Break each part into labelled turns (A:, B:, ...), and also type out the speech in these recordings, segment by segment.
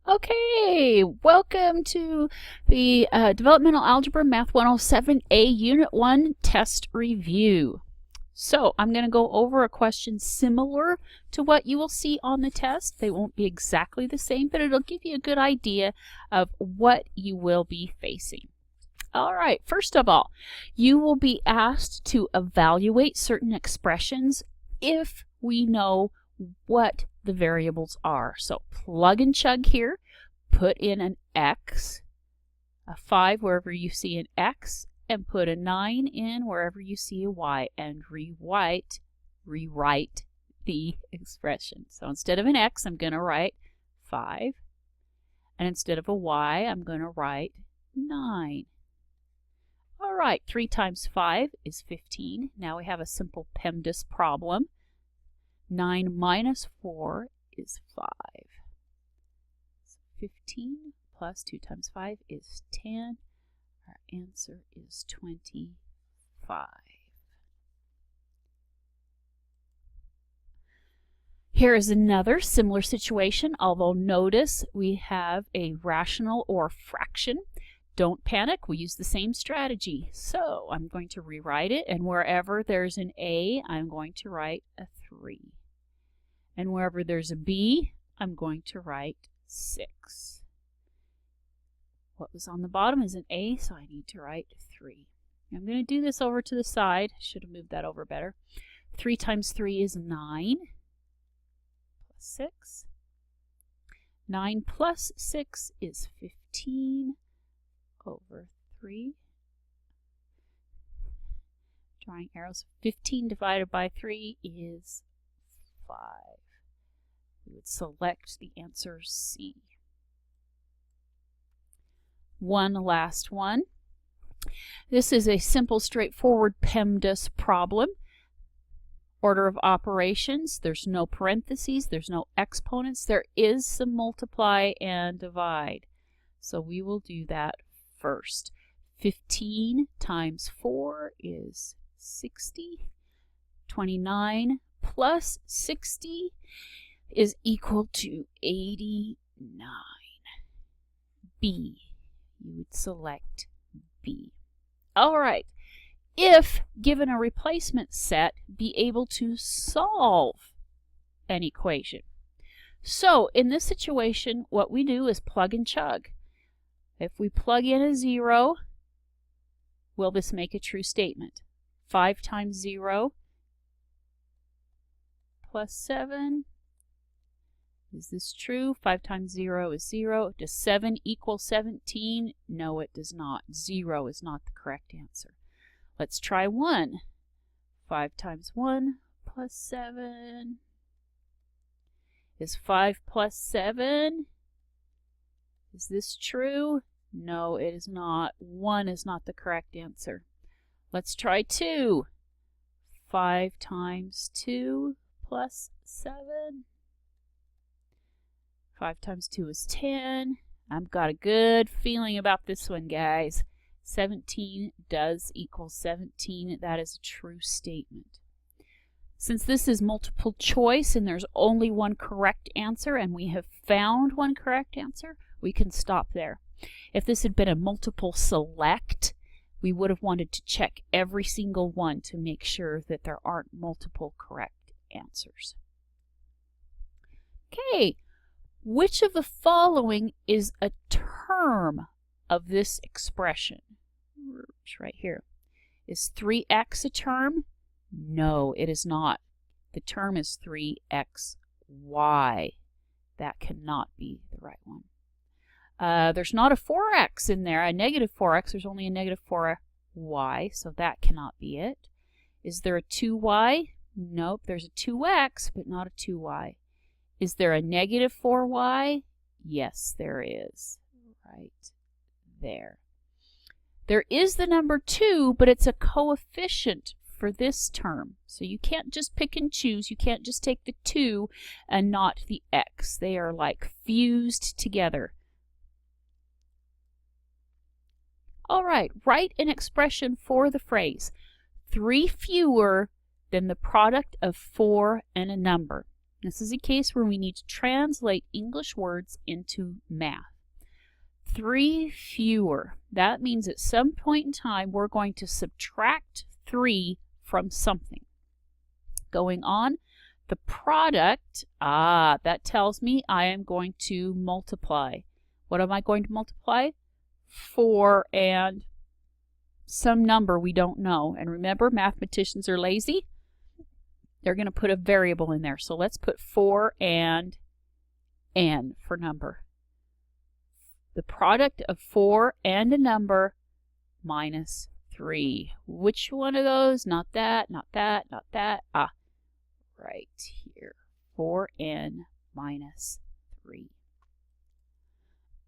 A: Okay, welcome to the Developmental Algebra Math 107A Unit 1 test review. So I'm going to go over a question similar to what you will see on the test. They won't be exactly the same, but it'll give you a good idea of what you will be facing. All right, first of all, you will be asked to evaluate certain expressions if we know what the variables are. So plug and chug here, put in an X, a 5 wherever you see an X, and put a 9 in wherever you see a Y, and rewrite the expression. So instead of an X, I'm going to write 5, and instead of a Y, I'm going to write 9. All right, 3 times 5 is 15. Now we have a simple PEMDAS problem. 9 minus 4 is 5. So 15 plus 2 times 5 is 10. Our answer is 25. Here is another similar situation, although notice we have a rational or fraction. Don't panic, we use the same strategy. So I'm going to rewrite it, and wherever there's an A, I'm going to write a 3. And wherever there's a B, I'm going to write 6. What was on the bottom is an A, so I need to write 3. I'm going to do this over to the side. Should have moved that over better. 3 times 3 is 9, plus 6. 9 plus 6 is 15 over 3. Drawing arrows. 15 divided by 3 is 5. We would select the answer C. One last one. This is a simple, straightforward PEMDAS problem. Order of operations. There's no parentheses. There's no exponents. There is some multiply and divide. So we will do that first. 15 times 4 is 60. 29 plus 60 is equal to 89. B. You would select B. All right. If given a replacement set, be able to solve an equation. So in this situation, what we do is plug and chug. If we plug in a 0, will this make a true statement? 5 times 0 plus 7. Is this true? 5 times 0 is 0. Does 7 equal 17? No, it does not. 0 is not the correct answer. Let's try 1. 5 times 1 plus 7. Is 5 plus 7? Is this true? No, it is not. 1 is not the correct answer. Let's try 2. 5 times 2 plus 7. 5 times 2 is 10. I've got a good feeling about this one, guys. 17 does equal 17. That is a true statement. Since this is multiple choice and there's only one correct answer, and we have found one correct answer, we can stop there. If this had been a multiple select, we would have wanted to check every single one to make sure that there aren't multiple correct answers. Okay. Which of the following is a term of this expression? It's right here. Is 3x a term? No, it is not. The term is 3xy. That cannot be the right one. There's not a 4x in there, a negative 4x. There's only a negative 4y, so that cannot be it. Is there a 2y? Nope, there's a 2x, but not a 2y. Is there a negative 4y? Yes, there is. Right there. There is the number 2, but it's a coefficient for this term. So you can't just pick and choose. You can't just take the 2 and not the x. They are like fused together. All right, write an expression for the phrase 3 fewer than the product of 4 and a number. This is a case where we need to translate English words into math. 3 fewer. That means at some point in time we're going to subtract 3 from something. Going on, the product, that tells me I am going to multiply. What am I going to multiply? 4 and some number we don't know. And remember, mathematicians are lazy. They're going to put a variable in there. So let's put 4 and n for number. The product of 4 and a number minus 3. Which one of those? Not that, not that, not that. Right here. 4n minus 3.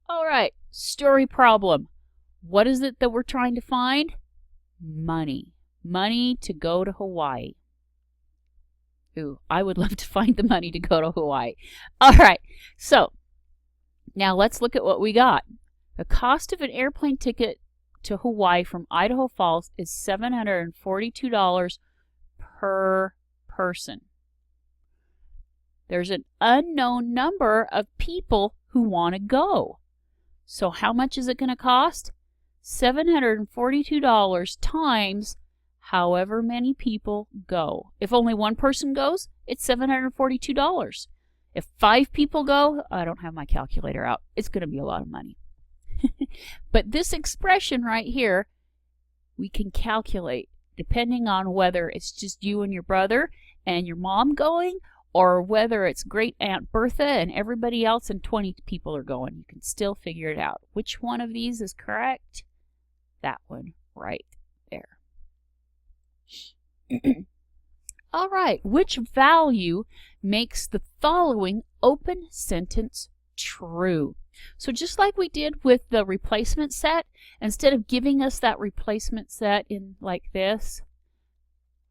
A: All right, story problem. What is it that we're trying to find? Money. Money to go to Hawaii. Ooh, I would love to find the money to go to Hawaii. All right, so now let's look at what we got. The cost of an airplane ticket to Hawaii from Idaho Falls is $742 per person. There's an unknown number of people who want to go. So how much is it going to cost? $742 times however many people go. If only one person goes, it's $742. If 5 people go, I don't have my calculator out. It's going to be a lot of money. But this expression right here, we can calculate depending on whether it's just you and your brother and your mom going, or whether it's Great Aunt Bertha and everybody else and 20 people are going. You can still figure it out. Which one of these is correct? That one right there. All right, which value makes the following open sentence true? So just like we did with the replacement set, instead of giving us that replacement set in like this,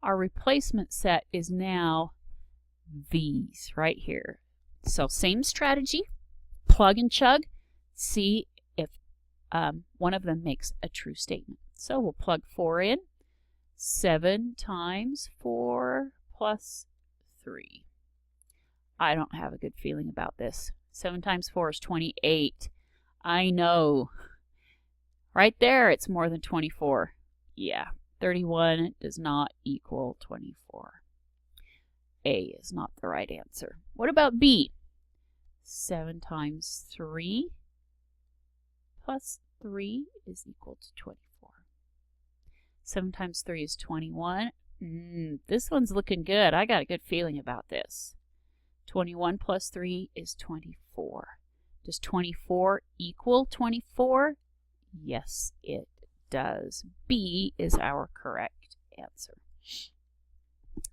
A: our replacement set is now these right here. So same strategy, plug and chug, see if one of them makes a true statement. So we'll plug 4 in. 7 times 4 plus 3. I don't have a good feeling about this. 7 times 4 is 28. I know. Right there, it's more than 24. Yeah, 31 does not equal 24. A is not the right answer. What about B? 7 times 3 plus 3 is equal to 24. 7 times 3 is 21. This one's looking good. I got a good feeling about this. 21 plus 3 is 24. Does 24 equal 24? Yes, it does. B is our correct answer.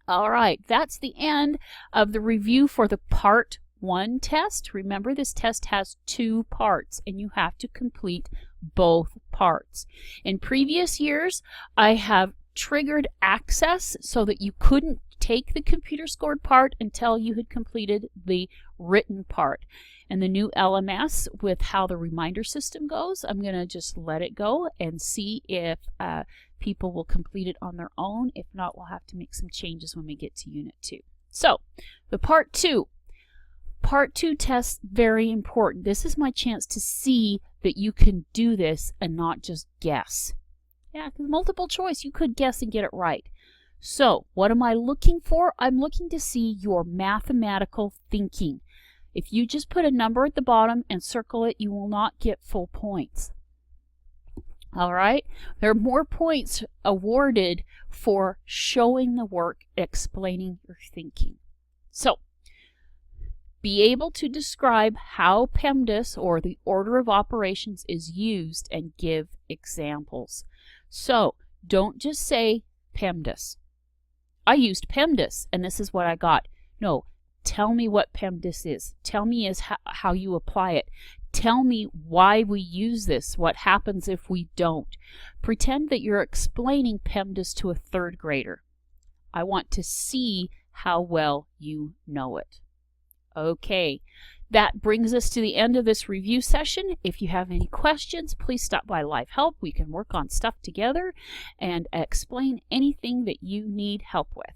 A: All right, that's the end of the review for the Part 1 test. Remember, this test has 2 parts, and you have to complete both parts. In previous years, I have triggered access so that you couldn't take the computer scored part until you had completed the written part. And the new LMS, with how the reminder system goes, I'm going to just let it go and see if people will complete it on their own. If not, we'll have to make some changes when we get to Unit 2. So, the Part 2. Part 2 test, very important. This is my chance to see that you can do this and not just guess. Yeah, because multiple choice, you could guess and get it right. So, what am I looking for? I'm looking to see your mathematical thinking. If you just put a number at the bottom and circle it, you will not get full points. All right? There are more points awarded for showing the work, explaining your thinking. So, be able to describe how PEMDAS, or the order of operations, is used and give examples. So, don't just say PEMDAS. I used PEMDAS and this is what I got. No, tell me what PEMDAS is. Tell me how you apply it. Tell me why we use this, what happens if we don't. Pretend that you're explaining PEMDAS to a 3rd grader. I want to see how well you know it. Okay, that brings us to the end of this review session. If you have any questions, please stop by Live Help. We can work on stuff together and explain anything that you need help with.